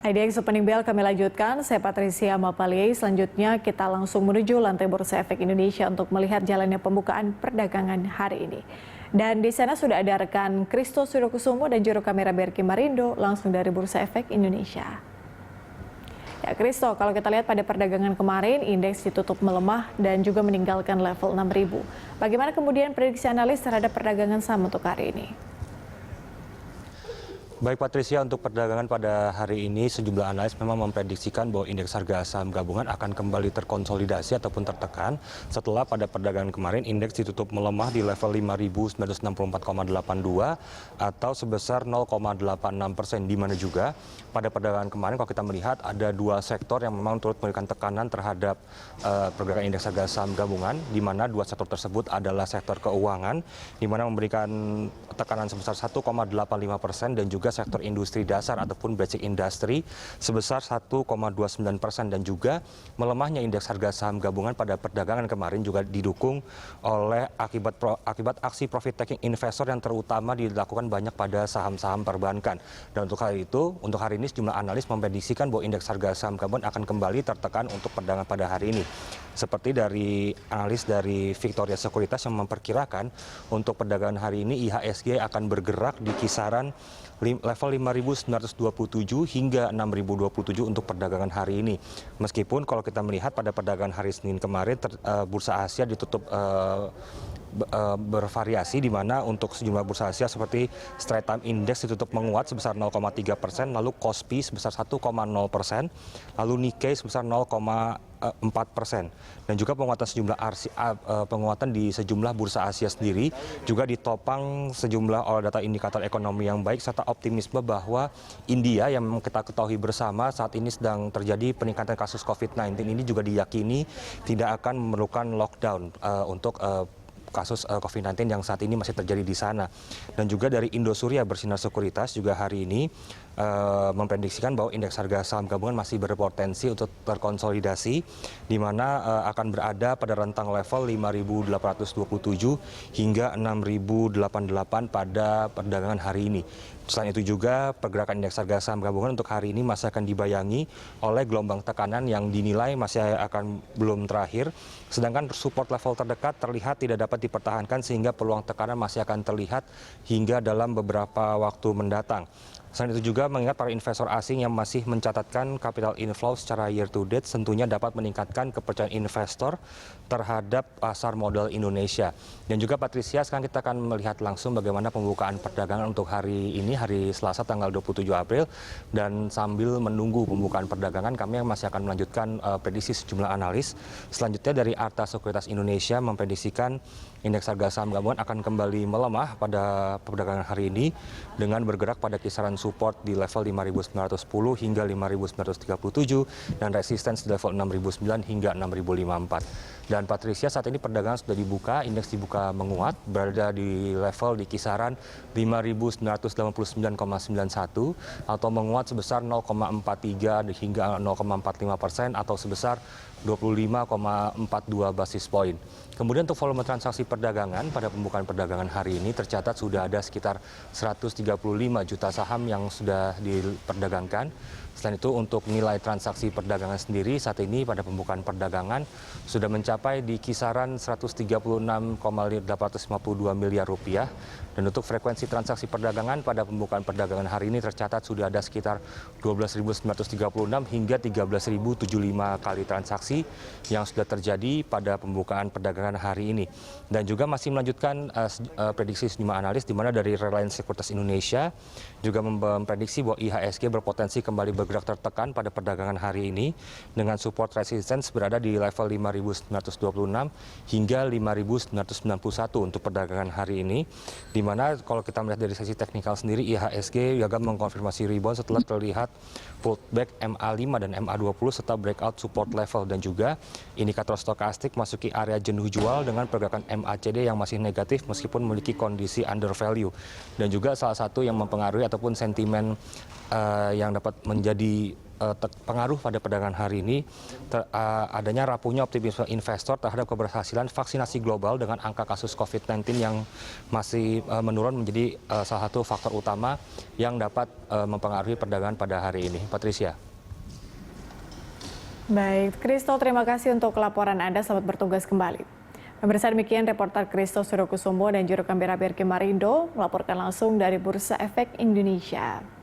IDX Opening Bell kami lanjutkan, saya Patricia Mapalie. Selanjutnya kita langsung menuju lantai Bursa Efek Indonesia untuk melihat jalannya pembukaan perdagangan hari ini. Dan di sana sudah ada rekan Kristo Sudokusumo dan juru kamera Berki Marindo langsung dari Bursa Efek Indonesia. Ya Kristo, kalau kita lihat pada perdagangan kemarin, indeks ditutup melemah dan juga meninggalkan level 6.000. Bagaimana kemudian prediksi analis terhadap perdagangan saham untuk hari ini? Baik Patricia, untuk perdagangan pada hari ini sejumlah analis memang memprediksikan bahwa indeks harga saham gabungan akan kembali terkonsolidasi ataupun tertekan setelah pada perdagangan kemarin indeks ditutup melemah di level 5.964,82 atau sebesar 0,86%, di mana juga pada perdagangan kemarin kalau kita melihat ada dua sektor yang memang turut memberikan tekanan terhadap pergerakan indeks harga saham gabungan, di mana dua sektor tersebut adalah sektor keuangan di mana memberikan tekanan sebesar 1,85% dan juga sektor industri dasar ataupun basic industry sebesar 1,29%, dan juga melemahnya indeks harga saham gabungan pada perdagangan kemarin juga didukung oleh akibat aksi profit taking investor yang terutama dilakukan banyak pada saham-saham perbankan. Dan untuk hal itu, untuk hari ini sejumlah analis memprediksikan bahwa indeks harga saham gabungan akan kembali tertekan untuk perdagangan pada hari ini. Seperti dari analis dari Victoria Sekuritas yang memperkirakan untuk perdagangan hari ini IHSG akan bergerak di kisaran level 5.927 hingga 6.027 untuk perdagangan hari ini. Meskipun kalau kita melihat pada perdagangan hari Senin kemarin, Bursa Asia ditutup bervariasi, di mana untuk sejumlah bursa Asia seperti Straits Times Index ditutup menguat sebesar 0,3%, lalu Kospi sebesar 1,0%, lalu Nikkei sebesar 0,4%, dan juga penguatan di sejumlah bursa Asia sendiri juga ditopang sejumlah oleh data indikator ekonomi yang baik serta optimisme bahwa India yang kita ketahui bersama saat ini sedang terjadi peningkatan kasus COVID-19 ini juga diyakini tidak akan memerlukan lockdown untuk kasus COVID-19 yang saat ini masih terjadi di sana. Dan juga dari Indosuria Bersinar Sekuritas juga hari ini memprediksikan bahwa indeks harga saham gabungan masih berpotensi untuk terkonsolidasi, di mana akan berada pada rentang level 5.827 hingga 6.088 pada perdagangan hari ini. Selain itu juga pergerakan indeks harga saham gabungan untuk hari ini masih akan dibayangi oleh gelombang tekanan yang dinilai masih akan belum terakhir, sedangkan support level terdekat terlihat tidak dapat dipertahankan sehingga peluang tekanan masih akan terlihat hingga dalam beberapa waktu mendatang. Selain itu juga mengingat para investor asing yang masih mencatatkan capital inflow secara year to date tentunya dapat meningkatkan kepercayaan investor terhadap pasar modal Indonesia. Dan juga Patricia, sekarang kita akan melihat langsung bagaimana pembukaan perdagangan untuk hari ini, hari Selasa tanggal 27 April. Dan sambil menunggu pembukaan perdagangan, kami masih akan melanjutkan prediksi sejumlah analis. Selanjutnya dari Arta Sekuritas Indonesia memprediksikan indeks harga saham gabungan akan kembali melemah pada perdagangan hari ini dengan bergerak pada kisaran support di level 5.910 hingga 5.937 dan resistance di level 6.009 hingga 6.054. Dan Patricia, saat ini perdagangan sudah dibuka, indeks dibuka menguat, berada di level di kisaran 5.989,91 atau menguat sebesar 0,43 hingga 0,45% atau sebesar 25,42 basis poin. Kemudian untuk volume transaksi perdagangan pada pembukaan perdagangan hari ini tercatat sudah ada sekitar 135 juta saham yang sudah diperdagangkan. Selain itu untuk nilai transaksi perdagangan sendiri saat ini pada pembukaan perdagangan sudah mencapai di kisaran 136,852 miliar rupiah. Dan untuk frekuensi transaksi perdagangan pada pembukaan perdagangan hari ini tercatat sudah ada sekitar 12.936 hingga 13.075 kali transaksi yang sudah terjadi pada pembukaan perdagangan hari ini. Dan juga masih melanjutkan prediksi sejumlah analis, di mana dari Reliance Sekuritas Indonesia juga memprediksi bahwa IHSG berpotensi kembali bergerak tertekan pada perdagangan hari ini dengan support resistance berada di level 5.926 hingga 5.991 untuk perdagangan hari ini, di mana kalau kita melihat dari sesi teknikal sendiri IHSG juga mengkonfirmasi rebound setelah terlihat pullback MA5 dan MA20 serta breakout support level, dan juga indikator stokastik masuki area jenuh jual dengan pergerakan MACD yang masih negatif meskipun memiliki kondisi under value. Dan juga salah satu yang mempengaruhi ataupun sentimen yang dapat menjadi pengaruh pada perdagangan hari ini adanya rapuhnya optimisme investor terhadap keberhasilan vaksinasi global dengan angka kasus COVID-19 yang masih menurun menjadi salah satu faktor utama yang dapat mempengaruhi perdagangan pada hari ini. Patricia. Baik, Kristo, terima kasih untuk laporan Anda. Selamat bertugas kembali. Pemirsa, demikian reporter Kristo Surokusumo dan juru kamera Berke Marindo melaporkan langsung dari Bursa Efek Indonesia.